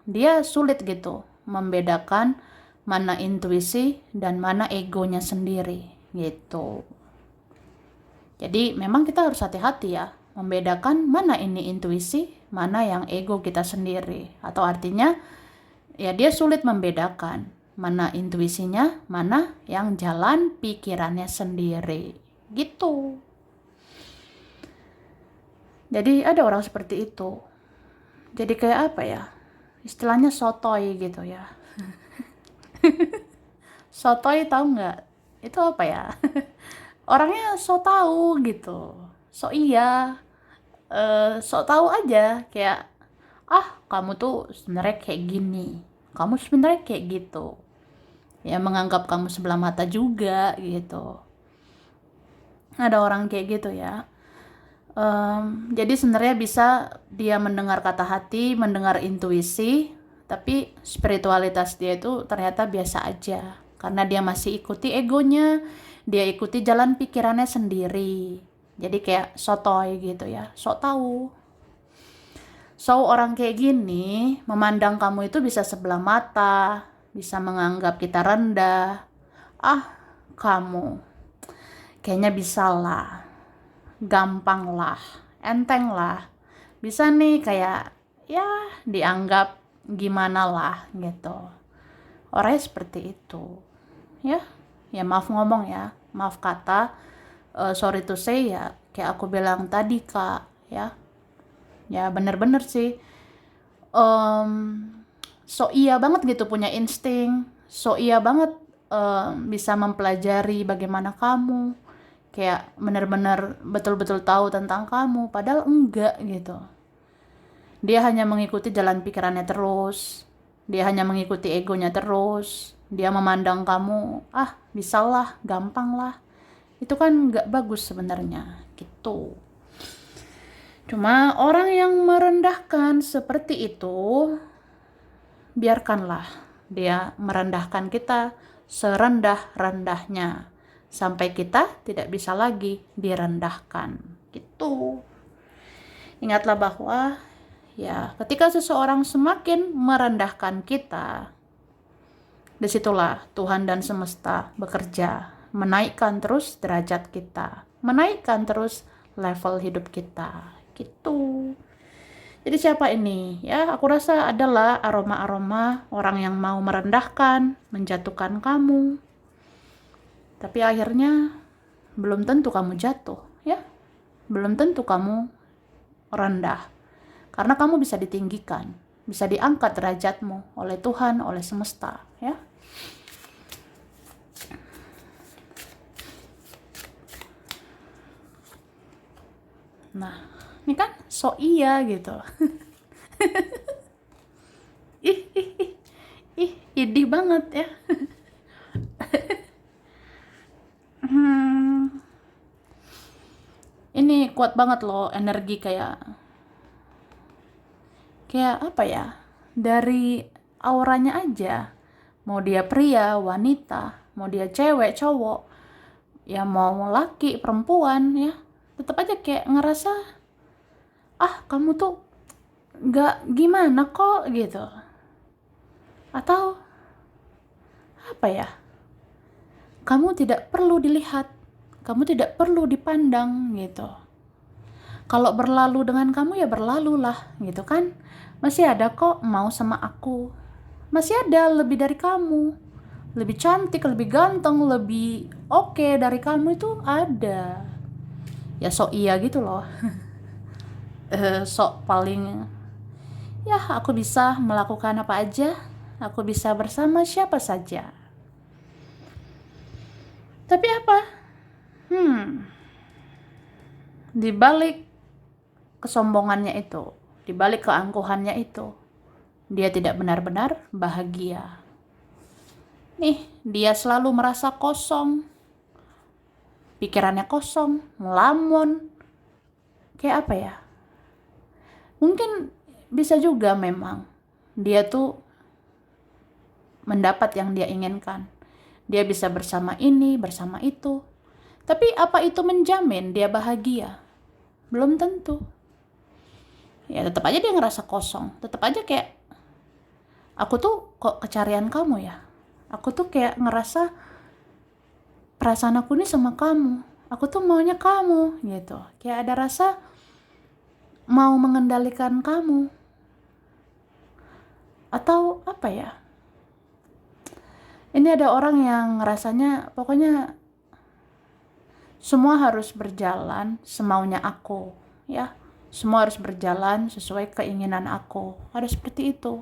dia sulit gitu membedakan mana intuisi dan mana egonya sendiri gitu. Jadi memang kita harus hati-hati ya membedakan mana ini intuisi, mana yang ego kita sendiri. Atau artinya ya dia sulit membedakan mana intuisinya, mana yang jalan pikirannya sendiri gitu. Jadi ada orang seperti itu. Jadi kayak apa ya? Istilahnya sotoy gitu ya. Sotoy tahu nggak? Itu apa ya? Orangnya so tahu gitu. So iya. So tahu aja kayak kamu tuh sebenarnya kayak gini. Kamu sebenarnya kayak gitu. Ya menganggap kamu sebelah mata juga gitu. Ada orang kayak gitu ya. Jadi sebenarnya bisa dia mendengar kata hati, mendengar intuisi, tapi spiritualitas dia itu ternyata biasa aja. Karena dia masih ikuti egonya, dia ikuti jalan pikirannya sendiri. Jadi kayak sotoy gitu ya, sok tahu. So orang kayak gini memandang kamu itu bisa sebelah mata, bisa menganggap kita rendah. Kamu kayaknya bisa lah, gampang lah, enteng lah, bisa nih kayak ya dianggap gimana lah gitu. Orangnya seperti itu ya. Ya maaf ngomong ya, maaf kata, sorry to say ya, kayak aku bilang tadi Kak ya. Ya bener-bener sih so iya banget gitu punya insting, so iya banget bisa mempelajari bagaimana kamu, kayak benar-benar betul-betul tahu tentang kamu, padahal enggak gitu. Dia hanya mengikuti jalan pikirannya terus, dia hanya mengikuti egonya terus, dia memandang kamu, bisalah, gampang lah. Itu kan enggak bagus sebenarnya gitu. Cuma orang yang merendahkan seperti itu, biarkanlah dia merendahkan kita serendah-rendahnya sampai kita tidak bisa lagi direndahkan gitu. Ingatlah bahwa ya ketika seseorang semakin merendahkan kita, disitulah Tuhan dan semesta bekerja menaikkan terus derajat kita, menaikkan terus level hidup kita gitu. Jadi siapa ini? Ya, aku rasa adalah aroma-aroma orang yang mau merendahkan, menjatuhkan kamu. Tapi akhirnya belum tentu kamu jatuh, ya. Belum tentu kamu rendah. Karena kamu bisa ditinggikan, bisa diangkat derajatmu oleh Tuhan, oleh semesta, ya. Nah, ini kan so iya gitu. Idih banget ya. Ini kuat banget loh energi kayak apa ya, dari auranya aja, mau dia pria, wanita, mau dia cewek, cowok, ya mau laki, perempuan ya, tetap aja kayak ngerasa kamu tuh nggak gimana kok gitu, atau apa ya, kamu tidak perlu dilihat, kamu tidak perlu dipandang gitu. Kalau berlalu dengan kamu ya berlalulah gitu kan. Masih ada kok mau sama aku. Masih ada lebih dari kamu. Lebih cantik, lebih ganteng, lebih oke dari kamu itu ada. Ya sok iya gitu loh. Sok paling ya aku bisa melakukan apa aja. Aku bisa bersama siapa saja. Tapi apa? Di balik kesombongannya itu, di balik keangkuhannya itu, dia tidak benar-benar bahagia. Nih, dia selalu merasa kosong, pikirannya kosong, melamun. Kayak apa ya? Mungkin bisa juga memang dia tuh mendapat yang dia inginkan. Dia bisa bersama ini, bersama itu. Tapi apa itu menjamin dia bahagia? Belum tentu. Ya tetap aja dia ngerasa kosong. Tetap aja kayak, aku tuh kok kecarian kamu ya? Aku tuh kayak ngerasa perasaan aku ini sama kamu. Aku tuh maunya kamu gitu. Kayak ada rasa mau mengendalikan kamu. Atau apa ya? Ini ada orang yang rasanya pokoknya semua harus berjalan semaunya aku, ya. Semua harus berjalan sesuai keinginan aku. Ada seperti itu.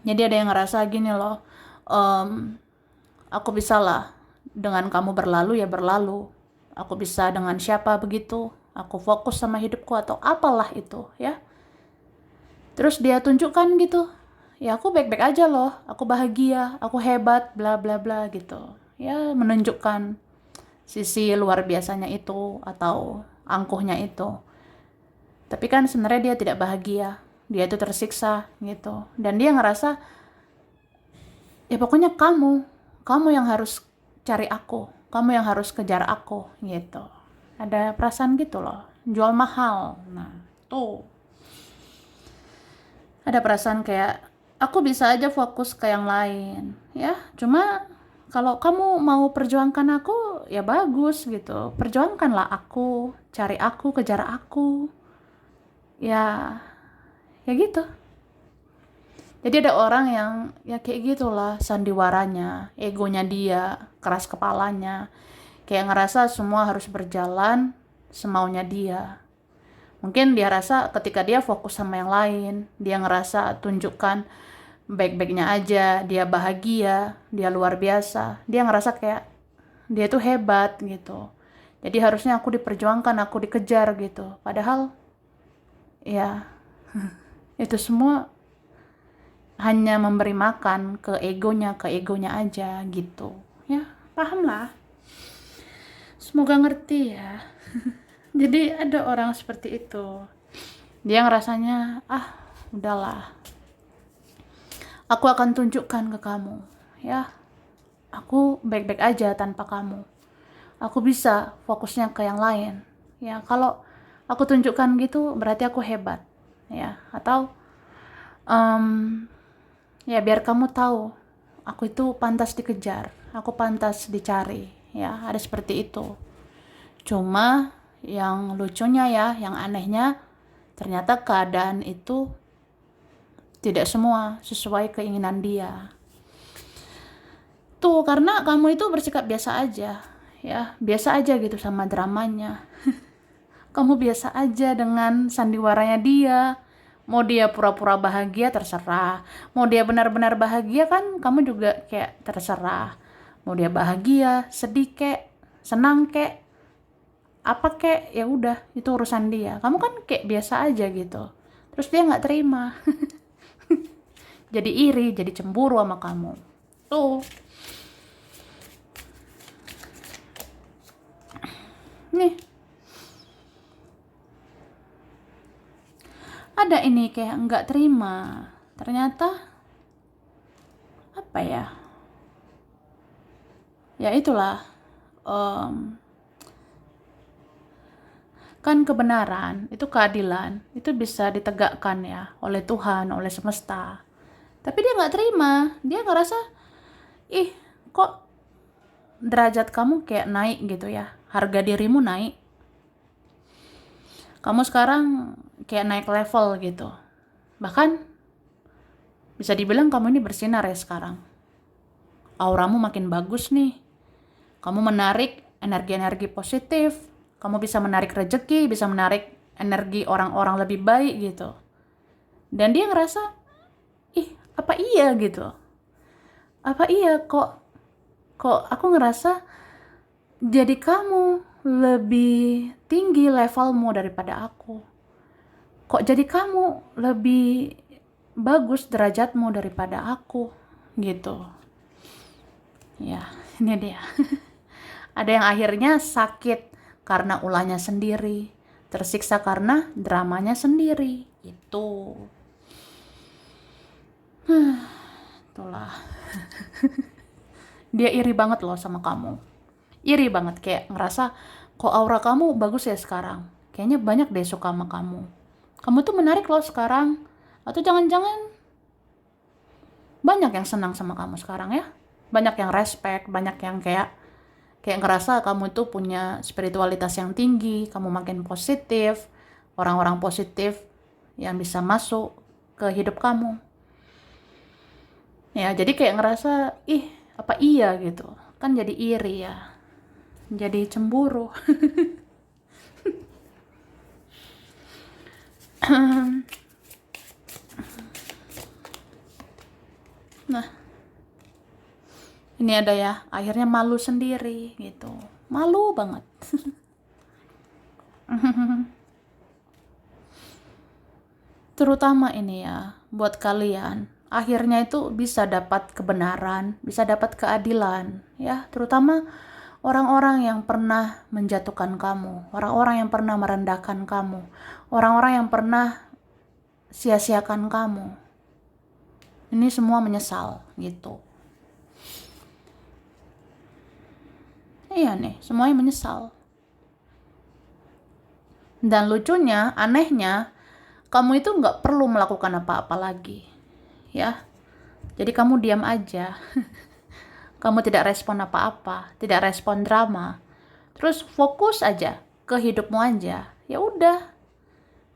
Jadi ada yang ngerasa gini loh, aku bisa lah dengan kamu berlalu ya berlalu. Aku bisa dengan siapa begitu. Aku fokus sama hidupku atau apalah itu, ya. Terus dia tunjukkan gitu, ya aku baik-baik aja loh, aku bahagia, aku hebat, bla bla bla gitu. Ya menunjukkan sisi luar biasanya itu atau angkuhnya itu. Tapi kan sebenarnya dia tidak bahagia, dia itu tersiksa gitu. Dan dia ngerasa, ya pokoknya kamu yang harus cari aku, kamu yang harus kejar aku gitu. Ada perasaan gitu loh, jual mahal. Nah, tuh. Ada perasaan kayak aku bisa aja fokus ke yang lain, ya. Cuma kalau kamu mau perjuangkan aku, ya bagus gitu. Perjuangkanlah aku, cari aku, kejar aku. Ya, ya gitu. Jadi ada orang yang ya kayak gitulah sandiwaranya, egonya dia, keras kepalanya. Kayak ngerasa semua harus berjalan semaunya dia. Mungkin dia rasa ketika dia fokus sama yang lain, dia ngerasa tunjukkan baik-baiknya aja, dia bahagia, dia luar biasa. Dia ngerasa kayak dia tuh hebat gitu. Jadi harusnya aku diperjuangkan, aku dikejar gitu. Padahal ya itu semua hanya memberi makan ke egonya aja gitu. Ya, paham lah. Semoga ngerti ya. Jadi ada orang seperti itu. Dia ngerasanya, udahlah. Aku akan tunjukkan ke kamu, ya. Aku baik-baik aja tanpa kamu. Aku bisa fokusnya ke yang lain. Ya, kalau aku tunjukkan gitu berarti aku hebat, ya. Atau ya biar kamu tahu, aku itu pantas dikejar, aku pantas dicari, ya. Ada seperti itu. Cuma yang lucunya ya, yang anehnya, ternyata keadaan itu tidak semua sesuai keinginan dia. Tuh, karena kamu itu bersikap biasa aja, ya, biasa aja gitu sama dramanya. Kamu biasa aja dengan sandiwaranya dia. Mau dia pura-pura bahagia terserah. Mau dia benar-benar bahagia kan kamu juga kayak terserah. Mau dia bahagia, sedih kek, senang kek, apa kek, ya udah itu urusan dia. Kamu kan kayak biasa aja gitu. Terus dia nggak terima. Jadi iri, jadi cemburu sama kamu. Tuh. Nih. Ada ini kayak nggak terima. Ternyata apa ya? Ya itulah. Kan kebenaran, itu keadilan, itu bisa ditegakkan ya oleh Tuhan, oleh semesta. Tapi dia nggak terima. Dia ngerasa, kok derajat kamu kayak naik gitu ya. Harga dirimu naik. Kamu sekarang kayak naik level gitu. Bahkan bisa dibilang kamu ini bersinar ya sekarang. Auramu makin bagus nih. Kamu menarik energi-energi positif. Kamu bisa menarik rezeki, bisa menarik energi orang-orang lebih baik gitu. Dan dia ngerasa, apa iya gitu? Apa iya kok aku ngerasa jadi kamu lebih tinggi levelmu daripada aku. Kok jadi kamu lebih bagus derajatmu daripada aku gitu. Ya, ini dia. Ada yang akhirnya sakit karena ulahnya sendiri, tersiksa karena dramanya sendiri. Itu. Itulah. Dia iri banget loh sama kamu. Iri banget, kayak ngerasa kok aura kamu bagus ya sekarang. Kayaknya banyak deh suka sama kamu. Kamu tuh menarik loh sekarang. Atau jangan-jangan banyak yang senang sama kamu sekarang ya. Banyak yang respect, banyak yang kayak ngerasa kamu itu punya spiritualitas yang tinggi, kamu makin positif, orang-orang positif yang bisa masuk ke hidup kamu. Ya, jadi kayak ngerasa, ih, apa iya gitu. Kan jadi iri ya. Jadi cemburu. Nah, ini ada ya, akhirnya malu sendiri gitu. Malu banget. Terutama ini ya, buat kalian, akhirnya itu bisa dapat kebenaran, bisa dapat keadilan, ya, terutama orang-orang yang pernah menjatuhkan kamu, orang-orang yang pernah merendahkan kamu, orang-orang yang pernah sia-siakan kamu. Ini semua menyesal, gitu. Iya nih, semuanya menyesal. Dan lucunya, anehnya, kamu itu nggak perlu melakukan apa-apa lagi, ya. Jadi kamu diam aja. Kamu tidak respon apa-apa, tidak respon drama. Terus fokus aja ke hidupmu aja. Ya udah.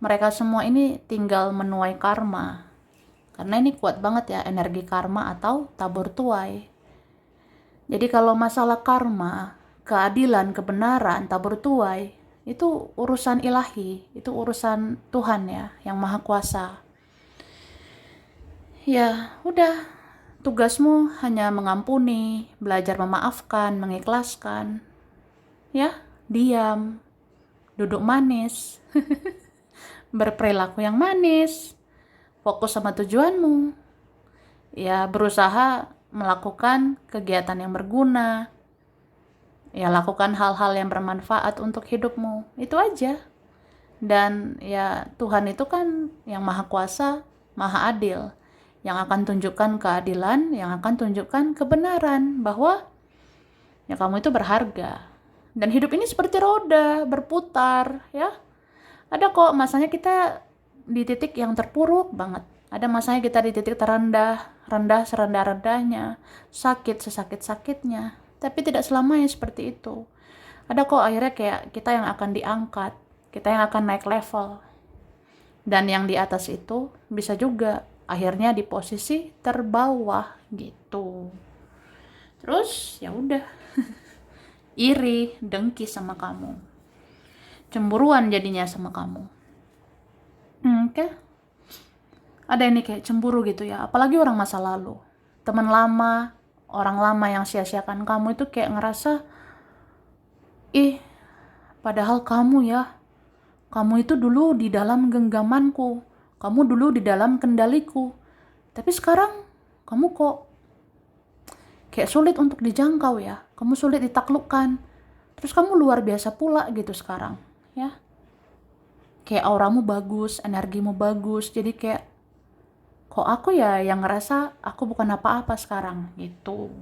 Mereka semua ini tinggal menuai karma. Karena ini kuat banget ya energi karma atau tabur tuai. Jadi kalau masalah karma, keadilan, kebenaran, tabur tuai, itu urusan ilahi, itu urusan Tuhan ya, yang Maha Kuasa. Ya, udah. Tugasmu hanya mengampuni, belajar memaafkan, mengikhlaskan. Ya, diam, duduk manis, berperilaku yang manis, fokus sama tujuanmu. Ya, berusaha melakukan kegiatan yang berguna. Ya, lakukan hal-hal yang bermanfaat untuk hidupmu. Itu aja. Dan ya, Tuhan itu kan yang Maha Kuasa, Maha Adil. Yang akan tunjukkan keadilan, yang akan tunjukkan kebenaran. Bahwa ya kamu itu berharga. Dan hidup ini seperti roda, berputar, ya. Ada kok masanya kita di titik yang terpuruk banget. Ada masanya kita di titik terendah, rendah serendah-rendahnya, sakit sesakit-sakitnya. Tapi tidak selamanya seperti itu. Ada kok akhirnya kayak kita yang akan diangkat, kita yang akan naik level. Dan yang di atas itu bisa juga akhirnya di posisi terbawah gitu. Terus ya udah. Iri, dengki sama kamu. Cemburuan jadinya sama kamu. Oke. Ada ini kayak cemburu gitu ya, apalagi orang masa lalu. Teman lama, orang lama yang sia-siakan kamu itu kayak ngerasa, ih, padahal kamu itu dulu di dalam genggamanku, kamu dulu di dalam kendaliku. Tapi sekarang kamu kok kayak sulit untuk dijangkau ya, kamu sulit ditaklukkan. Terus kamu luar biasa pula gitu sekarang, ya. Kayak auramu bagus, energimu bagus, jadi kayak kok aku ya yang ngerasa aku bukan apa-apa sekarang gitu.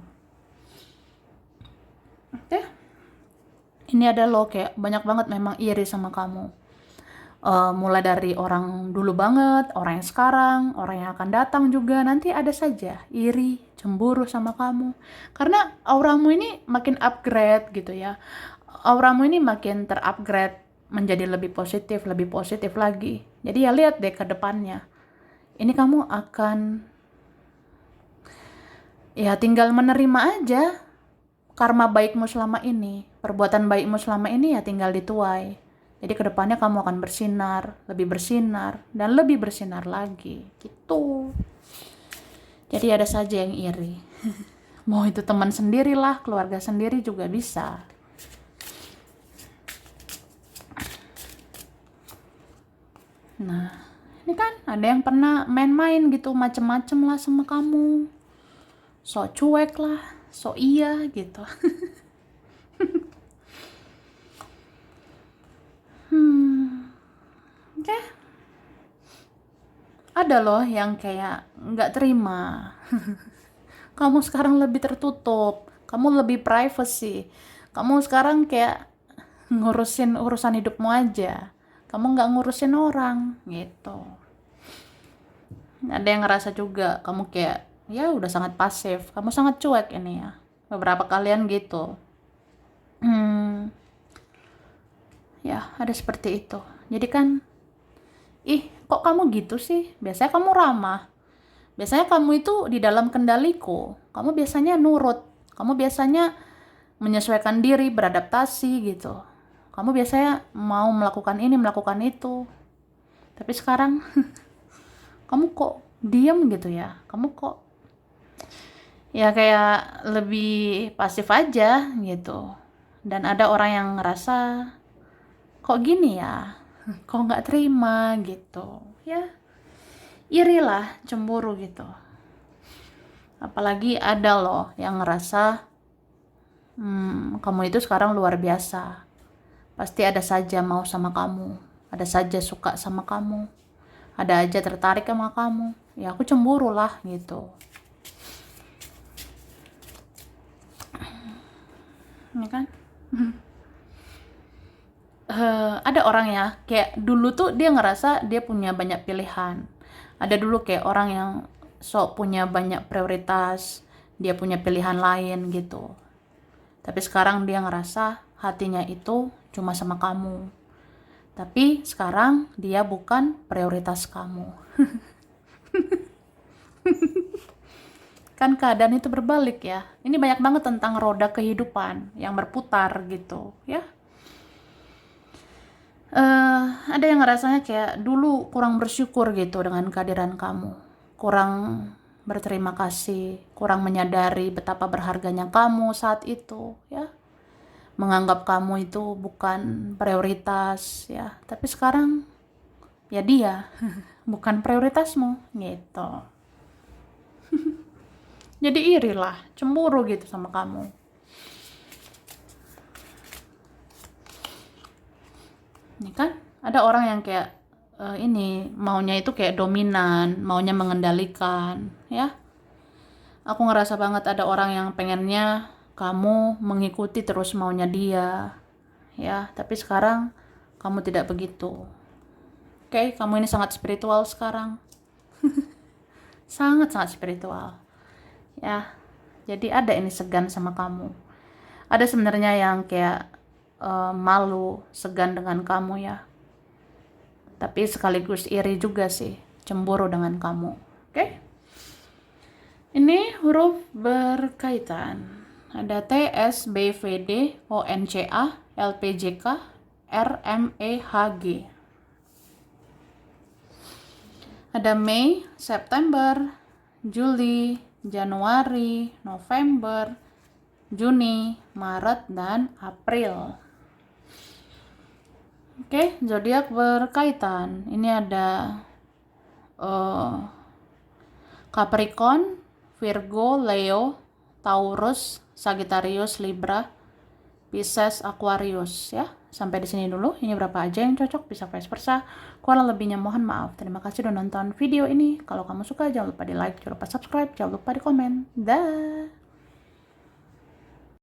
Oke. Ini ada lo kayak banyak banget memang iri sama kamu. Mulai dari orang dulu banget, orang yang sekarang, orang yang akan datang juga, nanti ada saja iri, cemburu sama kamu. Karena auramu ini makin upgrade gitu ya. Auramu ini makin terupgrade menjadi lebih positif lagi. Jadi ya lihat deh ke depannya. Ini kamu akan ya tinggal menerima aja karma baikmu selama ini. Perbuatan baikmu selama ini ya tinggal dituai. Jadi kedepannya kamu akan bersinar, dan lebih bersinar lagi. Gitu. Jadi ada saja yang iri. Mau itu teman sendirilah, keluarga sendiri juga bisa. Nah, ini kan ada yang pernah main-main gitu, macem-macem lah sama kamu. so cuek lah, so iya gitu. Oke. Ada loh yang kayak nggak terima. Kamu sekarang lebih tertutup, kamu lebih privacy. Kamu sekarang kayak ngurusin urusan hidupmu aja. Kamu nggak ngurusin orang gitu. Ada yang ngerasa juga kamu kayak ya udah sangat pasif, kamu sangat cuek ini ya. Beberapa kalian gitu. Ya ada seperti itu. Jadi kan, ih kok kamu gitu sih? Biasanya kamu ramah. Biasanya kamu itu di dalam kendaliku. Kamu biasanya nurut. Kamu biasanya menyesuaikan diri, beradaptasi gitu. Kamu biasanya mau melakukan ini, melakukan itu. Tapi sekarang kamu kok diam gitu ya? Kamu kok ya kayak lebih pasif aja gitu. Dan ada orang yang ngerasa kok gini ya? Kok nggak terima gitu. Ya, iri lah, cemburu gitu. Apalagi ada loh yang ngerasa kamu itu sekarang luar biasa. Pasti ada saja mau sama kamu, ada saja suka sama kamu, ada aja tertarik sama kamu. Ya aku cemburu lah gitu. Ini kan ada orang ya kayak dulu tuh dia ngerasa dia punya banyak pilihan. Ada dulu kayak orang yang sok punya banyak prioritas, dia punya pilihan lain gitu. Tapi sekarang dia ngerasa hatinya itu cuma sama kamu. Tapi sekarang dia bukan prioritas kamu. Kan keadaan itu berbalik ya. Ini banyak banget tentang roda kehidupan yang berputar gitu ya. Ada yang ngerasanya kayak dulu kurang bersyukur gitu dengan kehadiran kamu. Kurang berterima kasih, kurang menyadari betapa berharganya kamu saat itu ya. Menganggap kamu itu bukan prioritas ya. Tapi sekarang ya dia bukan prioritasmu gitu. Jadi iri lah, cemburu gitu sama kamu. Ini kan ada orang yang kayak ini maunya itu kayak dominan, maunya mengendalikan ya. Aku ngerasa banget ada orang yang pengennya kamu mengikuti terus maunya dia ya, tapi sekarang kamu tidak begitu. Oke, kamu ini sangat spiritual sekarang. Sangat-sangat spiritual ya. Jadi ada ini segan sama kamu. Ada sebenarnya yang kayak malu, segan dengan kamu ya. Tapi sekaligus iri juga sih, cemburu dengan kamu. Oke? Ini huruf berkaitan. Ada T, S, B, V, D, O, N, C, A, L, P, J, K, R, M, E, H, G. Ada Mei, September, Juli, Januari, November, Juni, Maret, dan April. Oke, zodiak berkaitan. Ini ada Capricorn, Virgo, Leo, Taurus, Sagittarius, Libra, Pisces, Aquarius ya. Sampai di sini dulu. Ini berapa aja yang cocok, bisa vice versa. Kurang lebihnya mohon maaf. Terima kasih udah nonton video ini. Kalau kamu suka jangan lupa di like, jangan lupa subscribe, jangan lupa di komen. Dah.